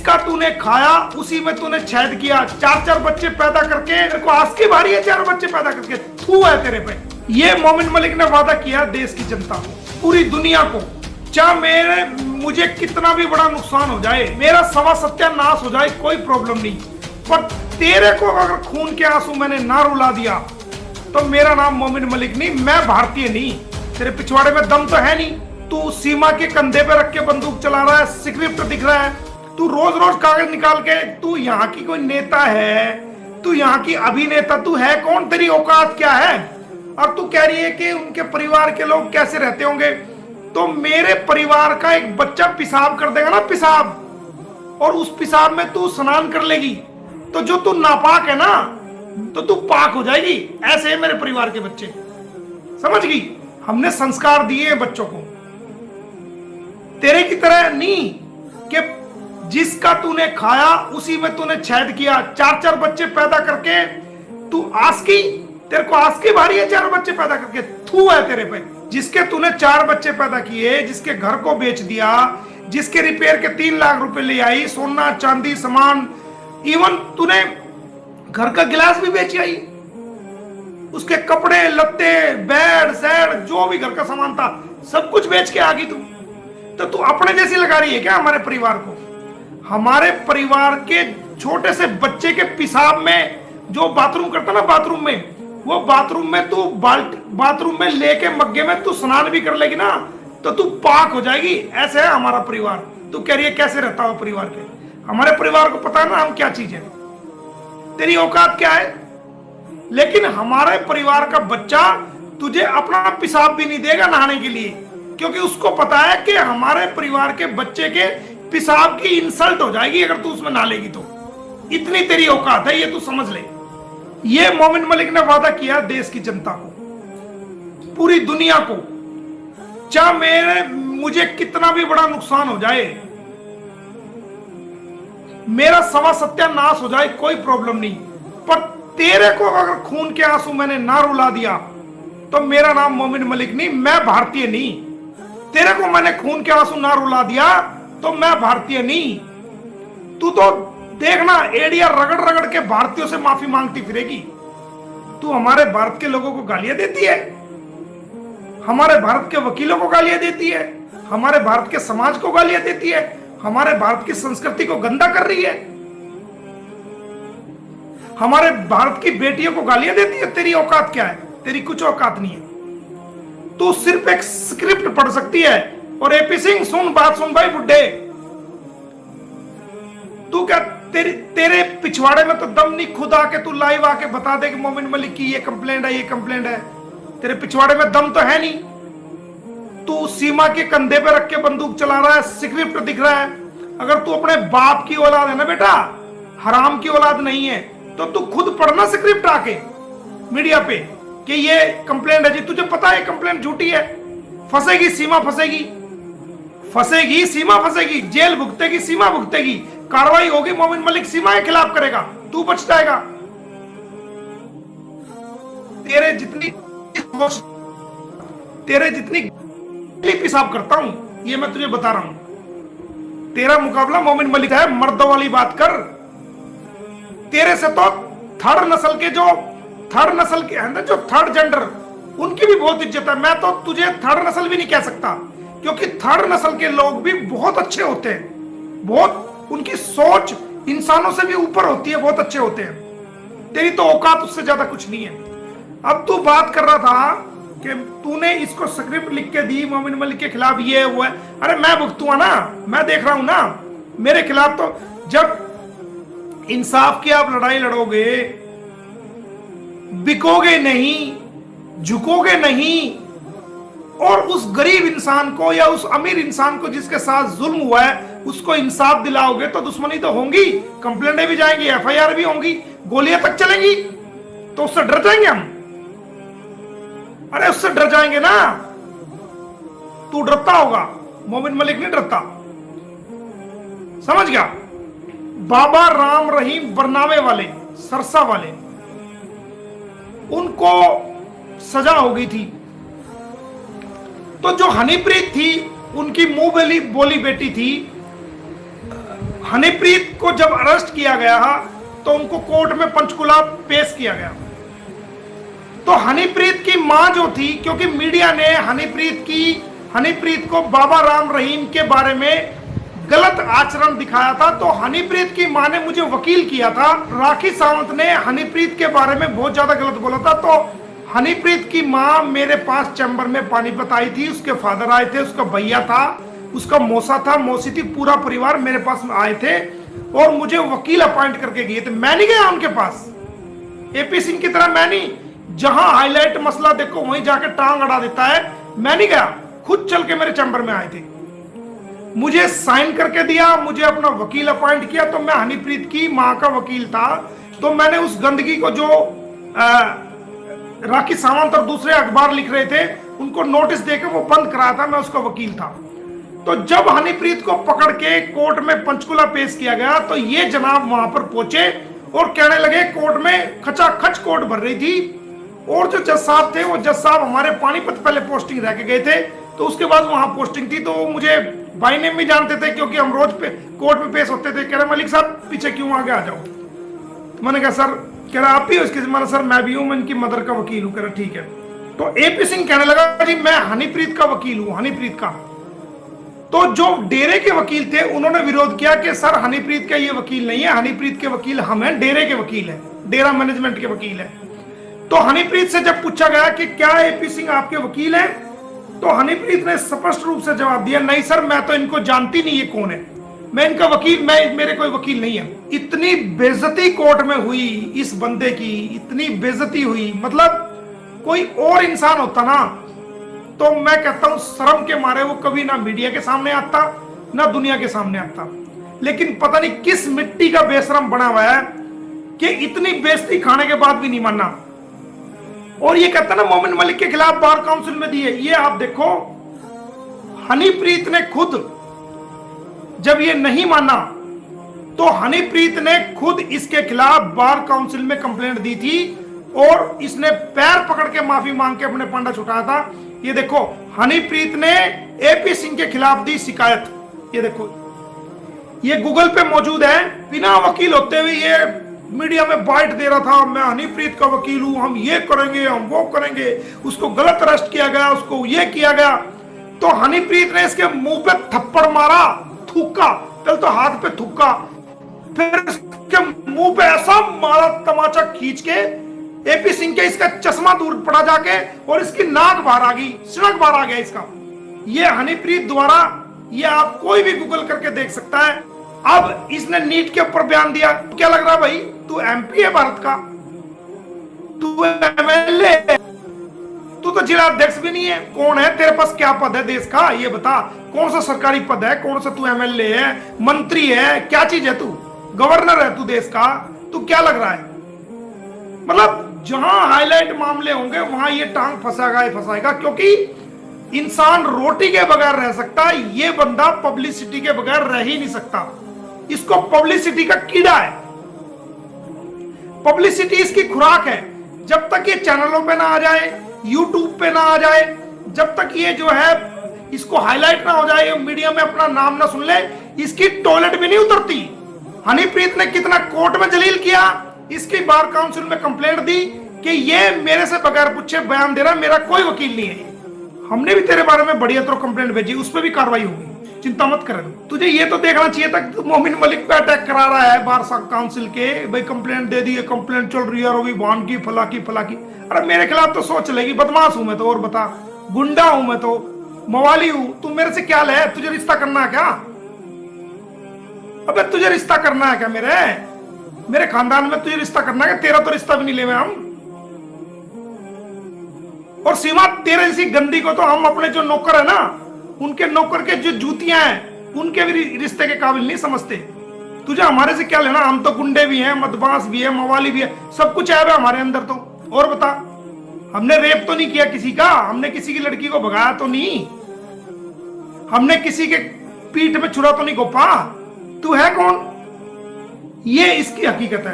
जिसका तूने खाया उसी में तूने छेद किया। चार चार बच्चे पैदा करके तेरे को आस की बारी है, चार बच्चे पैदा करके थू है तेरे पे। ये मोमिन मलिक ने वादा किया देश की जनता को, पूरी दुनिया को, चाहे मुझे कितना भी बड़ा नुकसान हो जाए, मेरा सवा सत्यानाश हो जाए, कोई प्रॉब्लम नहीं, पर तेरे को अगर खून के आंसू मैंने ना रुला दिया तो मेरा नाम मोमिन मलिक नहीं, मैं भारतीय नहीं। तेरे पिछवाड़े में दम तो है नहीं। तू सीमा के कंधे पे रख के बंदूक चला रहा है, स्क्रिप्ट दिख रहा है, तू रोज रोज कागज निकाल के, तू यहाँ की कोई नेता है, तू यहाँ की अभिनेता, तू है कौन, तेरी औकात क्या है? और तू कह रही है कि उनके परिवार के लोग कैसे रहते होंगे। तो मेरे परिवार का एक बच्चा पेशाब कर देगा ना, पेशाब, और उस पेशाब में तू स्नान कर लेगी, तो जो तू नापाक है ना, तो तू पाक हो जाएगी। ऐसे है मेरे परिवार के बच्चे, समझ गई? हमने संस्कार दिए हैं बच्चों को, तेरे की तरह नहीं कि जिसका तूने खाया उसी में तूने छेद किया। चार चार बच्चे पैदा करके तू आस्की, तेरे को आस्की भारी है, चार बच्चे पैदा करके थू है तेरे पे। जिसके तूने चार बच्चे पैदा किए, जिसके घर को बेच दिया, जिसके रिपेयर के 3 लाख रुपए ले आई, सोना चांदी सामान, इवन तूने घर का गिलास भी बेच आई, उसके कपड़े लत्ते बेड सेड जो भी घर का सामान था सब कुछ बेच के आ गई तू। तो तू अपने जैसी लगा रही है क्या हमारे परिवार को? हमारे परिवार के छोटे से बच्चे के पेशाब में जो बाथरूम करता ना, बाथरूम में, वो बाथरूम में तू बाथरूम में लेके मग्गे में तू स्नान भी कर लेगी ना, तो तू पाक हो जाएगी। ऐसे है हमारा परिवार। तू कह रही है कैसे रहता हो परिवार के? हमारे परिवार को पता है ना हम क्या चीज है, तेरी औकात क्या है। लेकिन हमारे परिवार का बच्चा तुझे अपना पेशाब भी नहीं देगा नहाने के लिए, क्योंकि उसको पता है कि हमारे परिवार के बच्चे के पेशाब की इंसल्ट हो जाएगी अगर तू उसमें नहा लेगी तो। इतनी तेरी औकात है, ये तू समझ ले। ये मोमिन मलिक ने वादा किया देश की जनता को, पूरी दुनिया को, चाहे मुझे कितना भी बड़ा नुकसान हो जाए, मेरा सवा सत्यानाश हो जाए, कोई प्रॉब्लम नहीं, पर तेरे को अगर खून के आंसू मैंने ना रुला दिया तो मेरा नाम मोमिन मलिक नहीं, मैं भारतीय नहीं। तेरे को मैंने खून के आंसू ना रुला दिया तो मैं भारतीय नहीं। तू तो देखना एड़िया रगड़ रगड़ के भारतीयों से माफी मांगती फिरेगी। तू हमारे भारत के लोगों को गालियां देती है, हमारे भारत के वकीलों को गालियां देती है, हमारे भारत के समाज को गालियां देती है, हमारे भारत की संस्कृति को गंदा कर रही है, हमारे भारत की बेटियों को गालियां देती है। तेरी औकात क्या है? तेरी कुछ औकात नहीं है। तू सिर्फ एक स्क्रिप्ट पढ़ सकती है। और एपी सिंह सुन बात, सुन भाई बुड्ढे, तू क्या तेरे पिछवाड़े में तो दम नहीं, खुद आके तू लाइव आके बता दे कि मोमिन मलिक की ये कंप्लेंट है, ये कंप्लेंट है। तेरे पिछवाड़े में दम तो है नहीं। तू सीमा के कंधे पे रख के बंदूक चला रहा है, स्क्रिप्ट दिख रहा है। अगर तू अपने बाप की औलाद है ना बेटा, हराम की औलाद नहीं है, तो तू खुद पढ़ना स्क्रिप्ट आके मीडिया पे कि ये कंप्लेंट है जी। तुझे पता है कंप्लेंट झूठी है, फंसेगी सीमा, फंसेगी सीमा, फंसेगी, जेल भुगतेगी सीमा, भुगतेगी, कार्रवाई होगी, मोमिन मलिक सीमा के खिलाफ करेगा, तू बच जाएगा। तेरे जितनी पेशाब करता हूं ये मैं तुझे बता रहा हूं। तेरा मुकाबला मोमिन मलिक है, मर्दों वाली बात कर। तेरे से तो थर्ड नस्ल के हैं ना, जो थर्ड जेंडर, उनकी भी बहुत इज्जत है। मैं तो तुझे थर्ड नस्ल भी नहीं कह सकता, क्योंकि थर्ड नस्ल के लोग भी बहुत अच्छे होते हैं, बहुत उनकी सोच इंसानों से भी ऊपर होती है, बहुत अच्छे होते हैं। तेरी तो औकात उससे ज्यादा कुछ नहीं है। अब तू बात कर रहा था कि तूने इसको स्क्रिप्ट लिख के दी मोमिन मलिक के खिलाफ, ये वो है। अरे मैं भुगतूंगा ना, मैं देख रहा हूं ना मेरे खिलाफ। तो जब इंसाफ की आप लड़ाई लड़ोगे, बिकोगे नहीं, झुकोगे नहीं, और उस गरीब इंसान को या उस अमीर इंसान को जिसके साथ जुल्म हुआ है उसको इंसाफ दिलाओगे, तो दुश्मनी तो होंगी, कंप्लेंटें भी जाएंगी, एफआईआर भी होंगी, गोलियां तक चलेंगी। तो उससे डर जाएंगे हम? अरे उससे डर जाएंगे ना। तू डरता होगा, मोमिन मलिक नहीं डरता, समझ गया? बाबा राम रहीम बरनामे वाले, सरसा वाले, उनको सजा हो गई थी। तो जो हनीप्रीत थी, उनकी मुंह बोली बेटी थी, हनीप्रीत को जब अरेस्ट किया गया तो उनको कोर्ट में पंचकुला पेश किया गया। तो हनीप्रीत की मां जो थी, क्योंकि मीडिया ने हनीप्रीत को बाबा राम रहीम के बारे में गलत आचरण दिखाया था, तो हनीप्रीत की मां ने मुझे वकील किया था। राखी सावंत ने हनीप्रीत के बारे में बहुत ज्यादा गलत बोला था। तो हनीप्रीत की मां मेरे पास चैम्बर में पानीपत आई थी, उसके फादर आए थे, उसका भैया था, उसका मौसा था, मौसी थी, पूरा परिवार मेरे पास आए थे और मुझे वकील अपॉइंट करके गए थे। मैं नहीं गया उनके पास, एपी सिंह की तरह मैं नहीं, जहां हाईलाइट मसला देखो वहीं जाके टांग अड़ा देता है, मैं नहीं गया, खुद चल के मेरे चैम्बर में आए थे, मुझे साइन करके दिया, मुझे अपना वकील अपॉइंट किया। तो मैं हनीप्रीत की मां का वकील था। तो मैंने उस गंदगी को जो राखी सावंत और दूसरे अखबार लिख रहे थे उनको नोटिस देकर वो बंद कराया था, मैं उसका वकील था। तो जब हनीप्रीत को पकड़ के कोर्ट में पंचकुला पेश किया गया तो ये जनाब वहां पर पहुंचे और कहने लगे, कोर्ट में खचाखच कोर्ट भर रही थी और जो जज साहब थे वो जज साहब हमारे पानीपत पहले पोस्टिंग रह के गए थे, तो उसके बाद वहां पोस्टिंग थी, तो मुझे बाई नेम भी जानते थे क्योंकि हम रोज पे कोर्ट में पेश होते थे। कह रहे मलिक साहब पीछे क्यों आगे आ जाओ। तो मैंने कहा सर, कह रहा आप ही हो इसके, मैंने सर मैं भी हूं, मैं इनकी मदर का वकील हूं। कह रहा ठीक है। तो एपी सिंह कहने लगा जी मैं हनीप्रीत का वकील हूं, हनीप्रीत का। तो जो डेरे के वकील थे उन्होंने विरोध किया कि सर हनीप्रीत का ये वकील नहीं है, हनीप्रीत के वकील हम हैं, डेरे के वकील है, डेरा मैनेजमेंट के वकील है। तो हनीप्रीत से जब पूछा गया कि क्या एपी सिंह आपके वकील हैं, तो हनीप्रीत ने स्पष्ट रूप से जवाब दिया, नहीं सर मैं तो इनको जानती नहीं, ये कौन है, मैं इनका वकील, मेरे कोई वकील नहीं है। इतनी बेइज्जती कोर्ट में हुई इस बंदे की, इतनी बेइज्जती हुई, मतलब कोई और इंसान होता ना तो मैं कहता हूं शर्म के मारे वो कभी ना मीडिया के सामने आता ना दुनिया के सामने आता। लेकिन पता नहीं किस मिट्टी का बेशरम बना हुआ है कि इतनी बेइज्जती खाने के बाद भी नहीं मानना। और ये कहता ना मोमिन मलिक के खिलाफ बार काउंसिल में दिए, ये आप देखो हनीप्रीत ने खुद जब ये नहीं माना तो हनीप्रीत ने खुद इसके खिलाफ बार काउंसिल में कंप्लेंट दी थी और इसने पैर पकड़ के माफी मांग के अपने पंडा छुटाया था। ये देखो हनीप्रीत ने एपी सिंह के खिलाफ दी शिकायत, ये देखो ये गूगल पे मौजूद है। बिना वकील होते हुए ये मीडिया में बाइट दे रहा था, मैं हनीप्रीत का वकील हूं, हम ये करेंगे, हम वो करेंगे, उसको गलत अरेस्ट किया गया, उसको ये किया गया। तो हनीप्रीत ने इसके मुंह पे थप्पड़ मारा, थूका, पहले तो हाथ पे थूका, फिर इसके मुंह पे ऐसा मारा तमाचा खींच के, एपी सिंह के इसका चश्मा दूर पड़ा जाके और इसकी नाक बाहर आ गई, सिनक बाहर आ गया इसका। ये हनीप्रीत द्वारा, ये आप कोई भी गूगल करके देख सकता है। अब इसने नीट के ऊपर बयान दिया, क्या लग रहा है भाई, तू एमपी है भारत का, तू एमएलए, तू तो जिला अध्यक्ष भी नहीं है, कौन है, तेरे पास क्या पद है देश का, ये बता, कौन सा सरकारी पद है, कौन सा तू एमएलए है, मंत्री है, क्या चीज है तू, गवर्नर है तू देश का, तू क्या लग रहा है। मतलब जहां हाईलाइट मामले होंगे वहां ये टांग फंसाएगा ही फंसाएगा, क्योंकि इंसान रोटी के बगैर रह सकता है, ये बंदा पब्लिसिटी के बगैर रह ही नहीं सकता। इसको पब्लिसिटी का कीड़ा है, पब्लिसिटी इसकी खुराक है। जब तक ये चैनलों पे ना आ जाए, यूट्यूब पे ना आ जाए, जब तक ये जो है इसको हाईलाइट ना हो जाए, मीडिया में अपना नाम ना सुन ले, इसकी टॉयलेट भी नहीं उतरती। हनीप्रीत ने कितना कोर्ट में जलील किया, इसकी बार काउंसिल में कंप्लेंट दी कि ये मेरे से बगैर पूछे बयान दे रहा, मेरा कोई वकील नहीं है। हमने भी तेरे बारे में बढ़िया तो कंप्लेंट भेजी, उस पर भी कार्रवाई होगी, चिंता मत कर। तुझे ये तो देखना चाहिए था कि मोमिन मलिक पे अटैक करा रहा है बार काउंसिल के, भाई कंप्लेंट दे दी है, कंप्लेंट चल रही है, रवि भान की फला की फला की। अरे मेरे खिलाफ तो सोच लेगी, बदमाश हूं मैं तो, और बता, गुंडा हूं मैं तो, मवाली हूं, तू मेरे से क्या ले, तुझे रिश्ता करना है क्या, अबे तुझे रिश्ता करना है क्या, मेरे खानदान में तुझे रिश्ता करना है, तेरा तो रिश्ता भी नहीं ले हम। और सीमा तेरे जैसी गंदी को तो हम अपने जो नौकर है ना, उनके नौकर के जो जूतियां हैं उनके भी रिश्ते के काबिल नहीं समझते। तुझे हमारे से क्या लेना, हम तो गुंडे भी हैं, मदमाश भी है, मवाली भी है, सब कुछ है हमारे अंदर तो। और बता, हमने रेप तो नहीं किया किसी का, हमने किसी की लड़की को भगाया तो नहीं, हमने किसी के पीठ में छुरा तो नहीं गोपा। तू है कौन, ये इसकी हकीकत है।